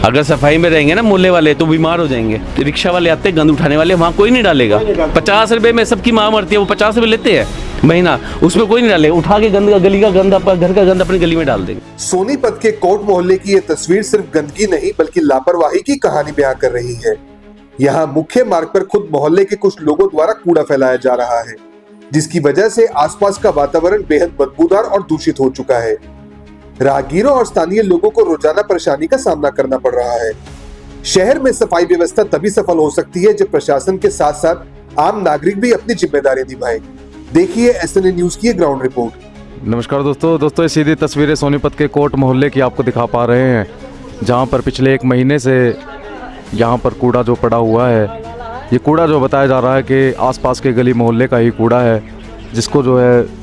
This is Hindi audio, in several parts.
अगर सफाई में रहेंगे ना मोहल्ले वाले तो बीमार हो जाएंगे। तो रिक्शा वाले आते हैं गंद उठाने वाले, वहाँ कोई नहीं डालेगा। 50 रुपए में सबकी माँ मरती है, वो 50 रुपए लेते हैं महीना, उसमें कोई नहीं डालेगा। उठा के गंद, गली का गंद, घर का गंद अपनी गली में डाल देंगे। सोनीपत के कोट मोहल्ले की ये तस्वीर सिर्फ गंदगी नहीं बल्कि लापरवाही की कहानी बयां कर रही है। यहाँ मुख्य मार्ग पर खुद मोहल्ले के कुछ लोगों द्वारा कूड़ा फैलाया जा रहा है, जिसकी वजह से आसपास का वातावरण बेहद बदबूदार और दूषित हो चुका है। राहगीरों और स्थानीय लोगों को रोजाना परेशानी का सामना करना पड़ रहा है। शहर में सफाई व्यवस्था तभी सफल हो सकती है जब प्रशासन के साथ साथ आम नागरिक भी अपनी जिम्मेदारी निभाए। देखिए SNA न्यूज की ग्राउंड रिपोर्ट। नमस्कार दोस्तों, ये सीधी तस्वीरें सोनीपत के कोट मोहल्ले की आपको दिखा पा रहे हैं, जहां पर पिछले 1 महीने से यहां पर कूड़ा जो पड़ा हुआ है, ये कूड़ा जो बताया जा रहा है कि आसपास के गली मोहल्ले का ही कूड़ा है, जिसको जो है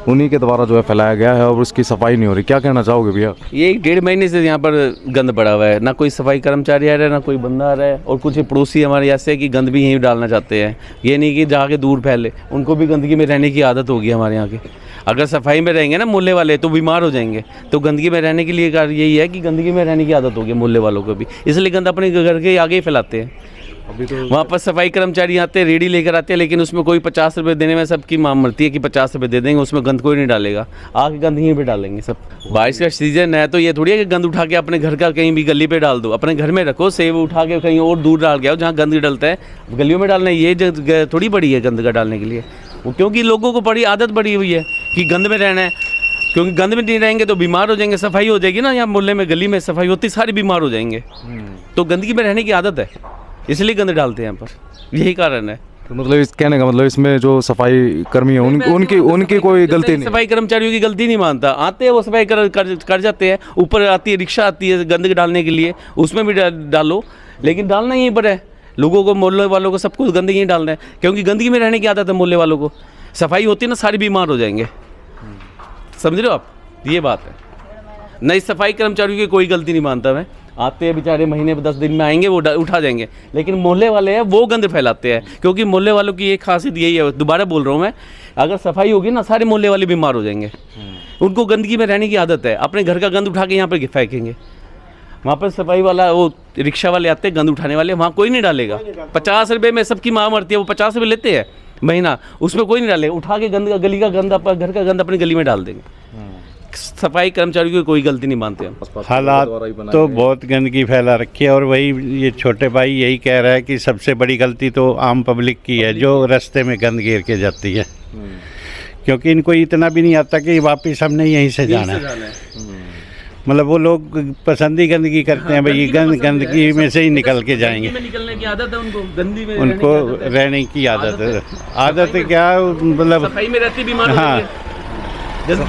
उन्हीं के द्वारा जो है फैलाया गया है और उसकी सफाई नहीं हो रही। क्या कहना चाहोगे भैया? ये 1-1.5 महीने से यहाँ पर गंद पड़ा हुआ है, ना कोई सफाई कर्मचारी आ रहा है, ना कोई बंदा आ रहा है। और कुछ पड़ोसी हमारे ऐसे है कि गंद भी यहीं डालना चाहते हैं, ये नहीं कि जाके दूर फैले। उनको भी गंदगी में रहने की आदत होगी हमारे यहाँ की। अगर सफाई में रहेंगे ना मोहल्ले वाले तो बीमार हो जाएंगे। तो गंदगी में रहने के लिए यही है कि गंदगी में रहने की आदत होगी मोहल्ले वालों को भी, इसलिए गंद अपने घर के आगे ही फैलाते हैं। अभी तो वहाँ पर सफाई कर्मचारी आते हैं, रेडी लेकर आते हैं, लेकिन उसमें कोई 50 रुपये देने में सबकी माँ मरती है कि 50 रुपये दे देंगे, उसमें गंद कोई नहीं डालेगा। आके गंद यहीं पे डालेंगे सब। बारिश का सीजन है तो ये थोड़ी है कि गंद उठा के अपने घर का कहीं भी गली पे डाल दो। अपने घर में रखो, सेब उठा के कहीं और दूर डाल के आओ जहाँ गंद डलता है। गलियों में डालना ये जगह थोड़ी बड़ी है गंद का डालने के लिए, वो क्योंकि लोगों को बड़ी आदत बड़ी हुई है कि गंद में रहना है। क्योंकि गंद में नहीं रहेंगे तो बीमार हो जाएंगे। सफाई हो जाएगी ना, यहाँ मोहल्ले में गली में सफाई होती, सारे बीमार हो जाएंगे। तो गंदगी में रहने की आदत है, इसलिए गंद डालते हैं यहाँ पर, यही कारण है। तो मतलब इस कहने का मतलब इसमें जो सफाई कर्मी है उनकी कोई गलती नहीं। सफाई कर्मचारियों की गलती नहीं मानता, आते हैं वो सफाई कर जाते हैं। ऊपर आती है रिक्शा, आती है गंद डालने के लिए, उसमें भी डालो, लेकिन डालना यहीं पर है। लोगों को, मोहल्ले वालों को, सबको गंद यहीं डालना है, क्योंकि गंदगी में रहने की आदत है मोहल्ले वालों को। सफाई होती है ना, सारे बीमार हो जाएंगे। समझ रहे हो आप? ये बात है। नहीं, सफाई कर्मचारियों की कोई गलती नहीं मानता मैं। आते हैं बेचारे, महीने 10 दिन में आएंगे, वो उठा जाएंगे। लेकिन मोहल्ले वाले हैं वो गंद फैलाते हैं, क्योंकि मोहल्ले वालों की एक खासियत यही है। दोबारा बोल रहा हूँ मैं, अगर सफाई होगी ना, सारे मोहल्ले वाले बीमार हो जाएंगे। उनको गंदगी में रहने की आदत है, अपने घर का गंद उठा के यहाँ पर फेंकेंगे। वहाँ पर सफाई वाला, वो रिक्शा वाले आते हैं गंद उठाने वाले, वहाँ कोई नहीं डालेगा। 50 रुपये में सबकी माँ मरती है, वो 50 रुपये लेते हैं महीना, उसमें कोई नहीं डालेगा। उठा के गंद, गली का गंद, घर का गंद अपनी गली में डाल देंगे। सफाई कर्मचारियों की कोई गलती नहीं मानते हम। हालात तो बहुत गंदगी फैला रखी है, और वही ये छोटे भाई यही कह रहा है कि सबसे बड़ी गलती तो आम पब्लिक की है, जो रास्ते में गंद घेर के जाती है। क्योंकि इनको इतना भी नहीं आता कि वापस हमने यहीं से जाना है। मतलब वो लोग पसंद ही गंदगी करते हैं, भाई गंदगी में से ही निकल के जाएंगे। निकलने की आदत है उनको, गंदी में उनको रहने की आदत है। आदत है क्या, मतलब सफाई में रहती बीमार हो हाँ। जाएंगे।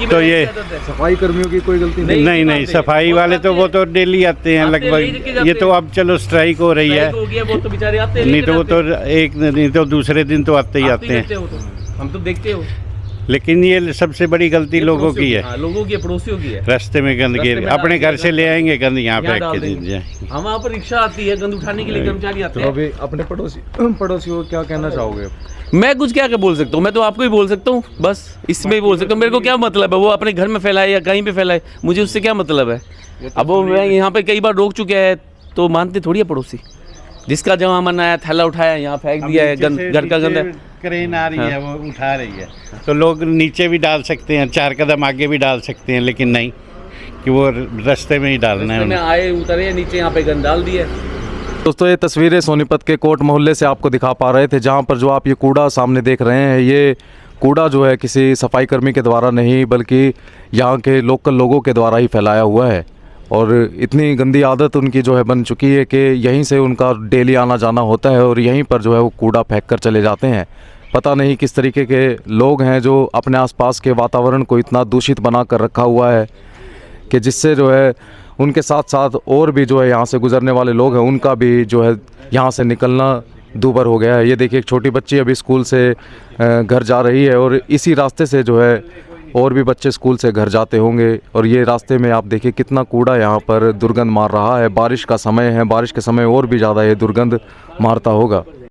तो ये सफाई कर्मियों की कोई गलती नहीं, सफाई वाले तो वो तो डेली आते हैं लगभग। ये तो अब चलो स्ट्राइक हो रही है, वो तो बेचारे आते हैं, नहीं तो वो तो नहीं तो दूसरे दिन तो आते ही आते हैं। हम तो देखते हो। लेकिन ये सबसे बड़ी गलती लोगों की है, लोगों की, पड़ोसियों की है। रास्ते में गंद घेर, अपने घर से ले आएंगे गंद, यहाँ फेंक के दीजिए। हम वहाँ पर रिक्शा आती है, गंद उठाने के लिए कर्मचारी आते हैं। तो अभी अपने पड़ोसियों को क्या कहना चाहोगे? मैं कुछ क्या बोल सकता हूँ, मैं तो आपको ही बोल सकता हूँ, बस इसमें ही बोल सकता हूँ। मेरे को क्या मतलब है वो अपने घर में फैलाए या कहीं पे फैलाए, मुझे उससे क्या मतलब है। अब वो मैं यहाँ पे कई बार रोक चुके हैं, तो मानते थोड़ी है पड़ोसी। जिसका जहाँ मन आया थैला उठाया, यहाँ फेंक दिया है, घर का गंद है। क्रेन आ रही है, वो उठा रही है, तो लोग नीचे भी डाल सकते हैं, 4 कदम आगे भी डाल सकते हैं, लेकिन नहीं कि वो रास्ते में ही डालना है। आए, उतरे नीचे, यहाँ पे गंद डाल दिया। दोस्तों, ये तस्वीरें सोनीपत के कोट मोहल्ले से आपको दिखा पा रहे थे, जहां पर जो आप ये कूड़ा सामने देख रहे हैं, ये कूड़ा जो है किसी सफाई कर्मी के द्वारा नहीं बल्कि यहाँ के लोकल लोगों के द्वारा ही फैलाया हुआ है। और इतनी गंदी आदत उनकी जो है बन चुकी है कि यहीं से उनका डेली आना जाना होता है और यहीं पर जो है वो कूड़ा फेंक कर चले जाते हैं। पता नहीं किस तरीके के लोग हैं जो अपने आसपास के वातावरण को इतना दूषित बना कर रखा हुआ है कि जिससे जो है उनके साथ साथ और भी जो है यहाँ से गुजरने वाले लोग हैं, उनका भी जो है यहाँ से निकलना दूभर हो गया है। ये देखिए, एक छोटी बच्ची अभी स्कूल से घर जा रही है और इसी रास्ते से जो है और भी बच्चे स्कूल से घर जाते होंगे। और ये रास्ते में आप देखिए कितना कूड़ा यहाँ पर दुर्गंध मार रहा है। बारिश का समय है, बारिश के समय और भी ज़्यादा ये दुर्गंध मारता होगा।